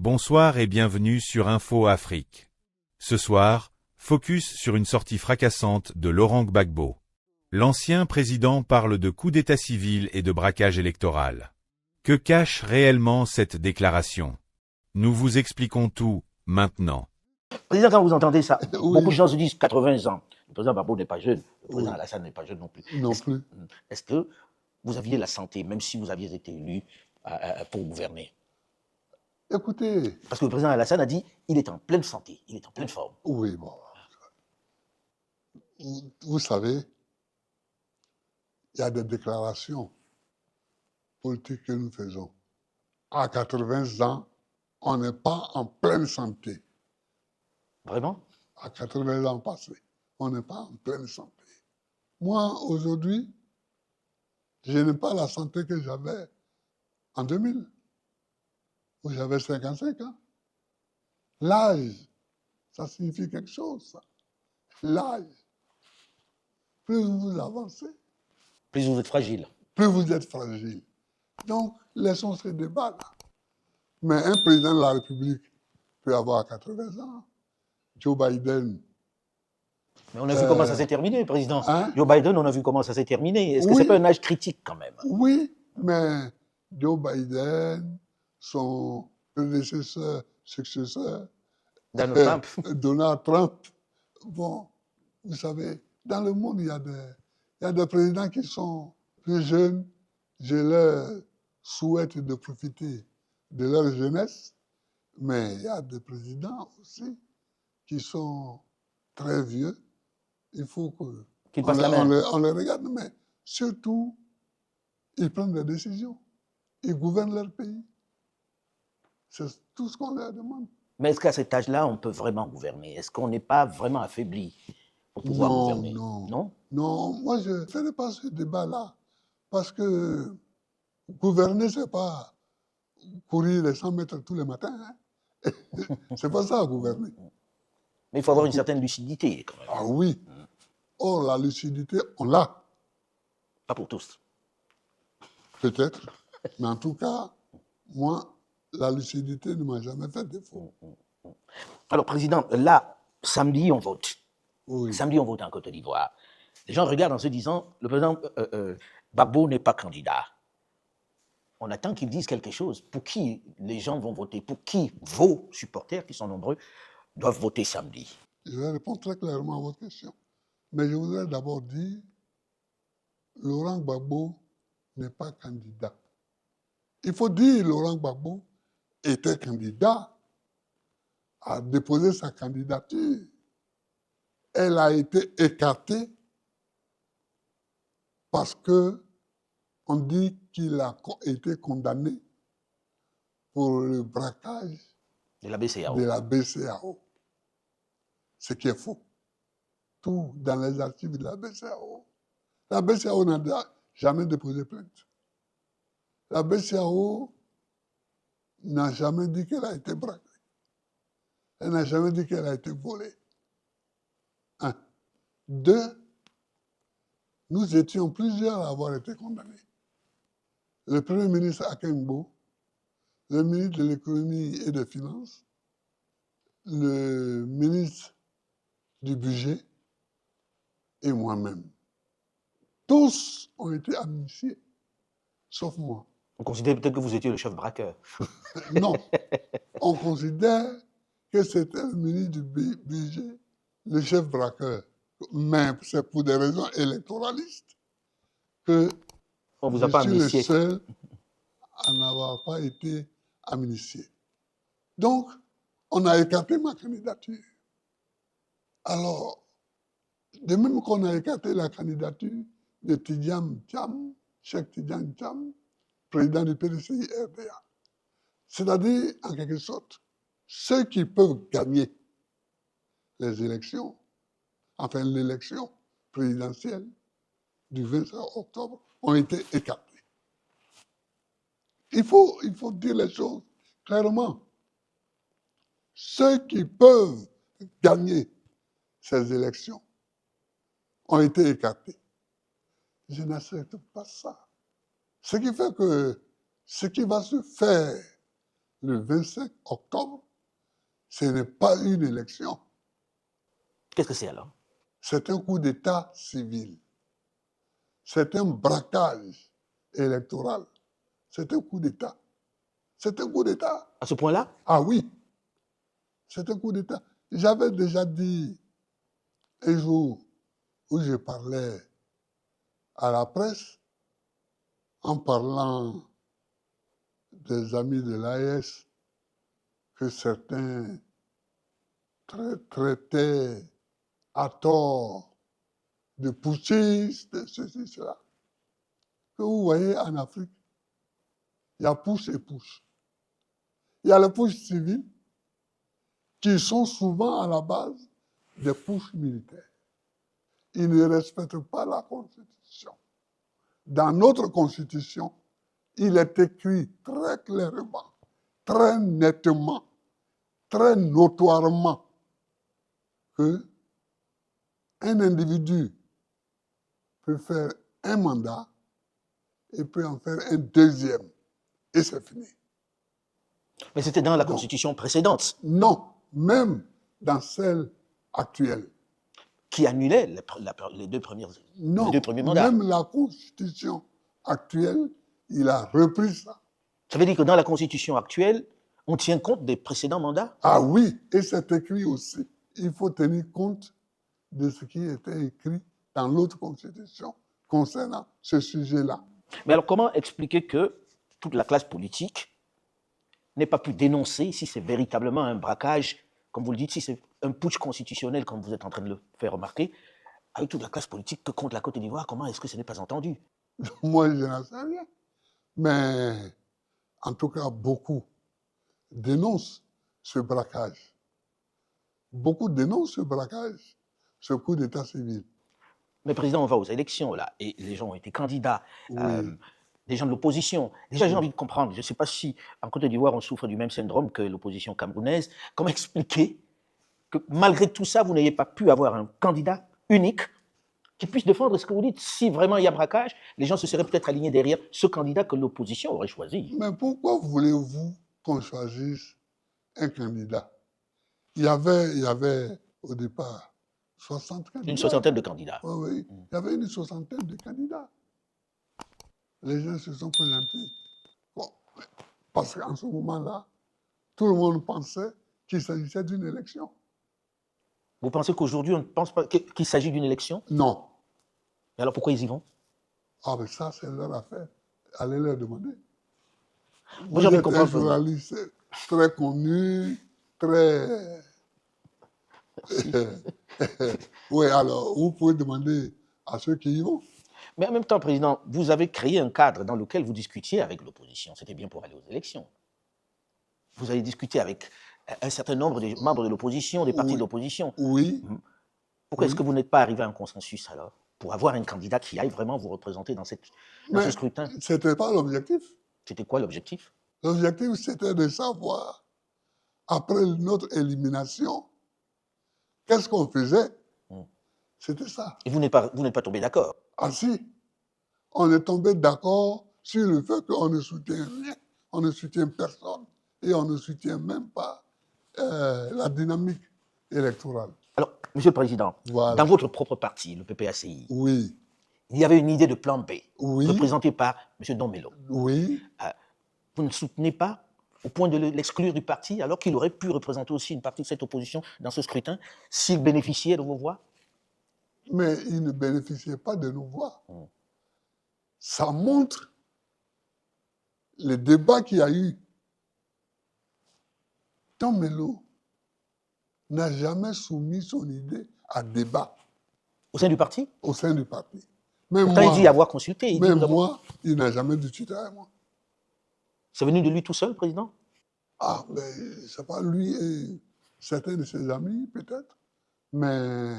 Bonsoir et bienvenue sur Info Afrique. Ce soir, focus sur une sortie fracassante de Laurent Gbagbo. L'ancien président parle de coup d'état civil et de braquage électoral. Que cache réellement cette déclaration? Nous vous expliquons tout maintenant. Président, quand vous entendez ça, Oui. beaucoup de gens se disent 80 ans. Le président Gbagbo n'est pas jeune, le président Alassane n'est pas jeune non plus. Non plus. Est-ce que vous aviez la santé, même si vous aviez été élu pour gouverner? Écoutez. Parce que le président Alassane a dit il est en pleine santé, il est en pleine forme. Oui, bon. Vous savez, il y a des déclarations politiques que nous faisons. À 80 ans, on n'est pas en pleine santé. Vraiment? À 80 ans passés, on n'est pas en pleine santé. Moi, aujourd'hui, je n'ai pas la santé que j'avais en 2000, où j'avais 55 ans. L'âge, ça signifie quelque chose, ça. L'âge. Plus vous avancez, plus vous êtes fragile. Plus vous êtes fragile. Donc, laissons ce débat là. Mais un président de la République peut avoir 80 ans. Joe Biden. Mais on a vu comment ça s'est terminé, président. Hein? Joe Biden, on a vu comment ça s'est terminé. Est-ce que c'est pas un âge critique quand même? Oui, mais Joe Biden, son prédécesseur, successeur, Donald Trump. Bon, vous savez, dans le monde, il y a des présidents qui sont plus jeunes. Je leur souhaite de profiter de leur jeunesse, mais il y a des présidents aussi qui sont très vieux. Il faut qu'ils passent la main. On les regarde, mais surtout, ils prennent des décisions. Ils gouvernent leur pays. C'est tout ce qu'on leur demande. Mais est-ce qu'à cet âge-là, on peut vraiment gouverner? Est-ce qu'on n'est pas vraiment affaibli pour pouvoir gouverner? Non, moi je ne ferai pas ce débat-là. Parce que gouverner, ce n'est pas courir les 100 mètres tous les matins. Hein. C'est pas ça, gouverner. Mais il faut avoir une certaine lucidité, quand même. Ah oui. Or, la lucidité, on l'a. Pas pour tous. Peut-être. Mais en tout cas, moi, la lucidité ne m'a jamais fait défaut. Alors, président, là, samedi, on vote. Oui. Samedi, on vote en Côte d'Ivoire. Les gens regardent en se disant, le président Gbagbo n'est pas candidat. On attend qu'ils disent quelque chose. Pour qui les gens vont voter? Pour qui vos supporters, qui sont nombreux, doivent voter samedi? Je vais répondre très clairement à votre question. Mais je voudrais d'abord dire, Laurent Gbagbo n'est pas candidat. Il faut dire Laurent Gbagbo était candidat, a déposé sa candidature. Elle a été écartée parce que on dit qu'il a été condamné pour le braquage de la BCEAO. Ce qui est faux. Tout dans les archives de la BCEAO. La BCEAO n'a jamais déposé plainte. La BCEAO n'a jamais dit qu'elle a été braquée. Elle n'a jamais dit qu'elle a été volée. 1. 2. Nous étions plusieurs à avoir été condamnés. Le Premier ministre Akengbo, le ministre de l'économie et des finances, le ministre du budget et moi-même. Tous ont été amnistiés, sauf moi. On considère peut-être que vous étiez le chef braqueur. Non, on considère que c'était le ministre du budget, le chef braqueur. Mais c'est pour des raisons électoralistes que on vous a je pas suis amnistié. Le seul à n'avoir pas été amnistié. Donc, on a écarté ma candidature. Alors, de même qu'on a écarté la candidature de Tidjane Thiam, Cheikh Tidjane Thiam, président du PDCI-RDA. C'est-à-dire, en quelque sorte, ceux qui peuvent gagner les élections, enfin l'élection présidentielle du 25 octobre, ont été écartés. Il faut dire les choses clairement. Ceux qui peuvent gagner ces élections ont été écartés. Je n'accepte pas ça. Ce qui fait que ce qui va se faire le 25 octobre, ce n'est pas une élection. Qu'est-ce que c'est alors? C'est un coup d'État civil. C'est un braquage électoral. C'est un coup d'État. C'est un coup d'État. À ce point-là? Ah oui, c'est un coup d'État. J'avais déjà dit un jour où je parlais à la presse en parlant des amis de l'AES que certains traitaient à tort de putschistes, de ceci, cela. Que vous voyez en Afrique, il y a push et push. Il y a les push civils qui sont souvent à la base des push militaires. Ils ne respectent pas la Constitution. Dans notre Constitution, il est écrit très clairement, très nettement, très notoirement que un individu peut faire un mandat et peut en faire un deuxième. Et c'est fini. Mais c'était dans la Donc, Constitution précédente non, même dans celle actuelle. qui annulait les deux premiers Non, mandats. même la Constitution actuelle, il a repris ça. Ça veut dire que dans la Constitution actuelle, on tient compte des précédents mandats? Ah oui, et c'est écrit aussi. Il faut tenir compte de ce qui était écrit dans l'autre Constitution concernant ce sujet-là. Mais alors comment expliquer que toute la classe politique n'ait pas pu dénoncer si c'est véritablement un braquage, comme vous le dites, si c'est un putsch constitutionnel, comme vous êtes en train de le faire remarquer, avec toute la classe politique que contre la Côte d'Ivoire, comment est-ce que ce n'est pas entendu? Moi, je n'en sais rien. Mais en tout cas, beaucoup dénoncent ce braquage. Beaucoup dénoncent ce braquage, ce coup d'état civil. Mais président, on va aux élections là, et les gens ont été candidats, Oui. des gens de l'opposition. Déjà, j'ai envie de comprendre, je ne sais pas si en Côte d'Ivoire on souffre du même syndrome que l'opposition camerounaise. Comment expliquer que malgré tout ça, vous n'ayez pas pu avoir un candidat unique qui puisse défendre ce que vous dites? Si vraiment il y a braquage, les gens se seraient peut-être alignés derrière ce candidat que l'opposition aurait choisi. Mais pourquoi voulez-vous qu'on choisisse un candidat? Il y avait au départ 60 candidats. Une soixantaine de candidats. Oui, oui. Il y avait une soixantaine de candidats. Les gens se sont présentés. Bon, parce qu'en ce moment-là, tout le monde pensait qu'il s'agissait d'une élection. Vous pensez qu'aujourd'hui, on ne pense pas qu'il s'agit d'une élection? Non. Mais alors pourquoi ils y vont? Ah, mais ça, c'est leur affaire. Allez leur demander. Moi, Vous j'ai envie de êtes un comprendre. journaliste très connu, très... Oui, alors, vous pouvez demander à ceux qui y vont. Mais en même temps, président, vous avez créé un cadre dans lequel vous discutiez avec l'opposition. C'était bien pour aller aux élections. Vous avez discuté avec un certain nombre de membres de l'opposition, des partis Oui. de l'opposition. Oui, Pourquoi Oui. est-ce que vous n'êtes pas arrivé à un consensus alors, pour avoir un candidat qui aille vraiment vous représenter dans ce mais scrutin? ce n'était pas l'objectif. C'était quoi l'objectif? L'objectif, c'était de savoir, après notre élimination, qu'est-ce qu'on faisait. C'était ça. Et vous n'êtes pas tombé d'accord? Ah si, on est tombé d'accord sur le fait qu'on ne soutient rien, on ne soutient personne et on ne soutient même pas la dynamique électorale. Alors, Monsieur le Président, Voilà. dans votre propre parti, le PPACI, Oui, il y avait une idée de plan B, Oui. représentée par M. Dombello. oui. Vous ne soutenez pas au point de l'exclure du parti, alors qu'il aurait pu représenter aussi une partie de cette opposition dans ce scrutin, s'il bénéficiait de vos voix? Mais il ne bénéficiait pas de nos voix. Ça montre le débat qu'il y a eu. Dombello n'a jamais soumis son idée à débat Au sein du parti? au sein du parti. Même Pourtant, moi, il dit avoir consulté. Il dit, même moi, il n'a jamais discuté avec moi. c'est venu de lui tout seul, président? Ah, mais c'est pas lui et certains de ses amis, peut-être. Mais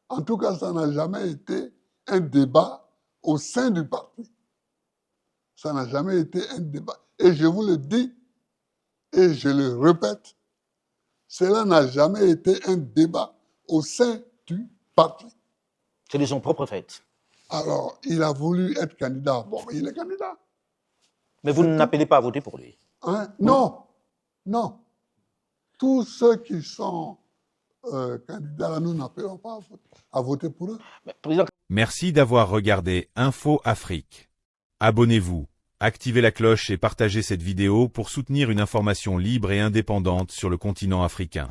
en tout cas, ça n'a jamais été un débat au sein du parti. Ça n'a jamais été un débat. Et je vous le dis, et je le répète, cela n'a jamais été un débat au sein du parti. C'est de son propre fait. Alors, il a voulu être candidat. Bon, il est candidat. Mais vous n'appelez pas à voter pour lui. Hein? Non, Non. Tous ceux qui sont candidats, là, nous n'appelons pas à voter pour eux. Mais, Président, Merci d'avoir regardé Info Afrique. Abonnez-vous, activez la cloche et partagez cette vidéo pour soutenir une information libre et indépendante sur le continent africain.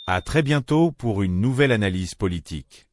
À très bientôt pour une nouvelle analyse politique.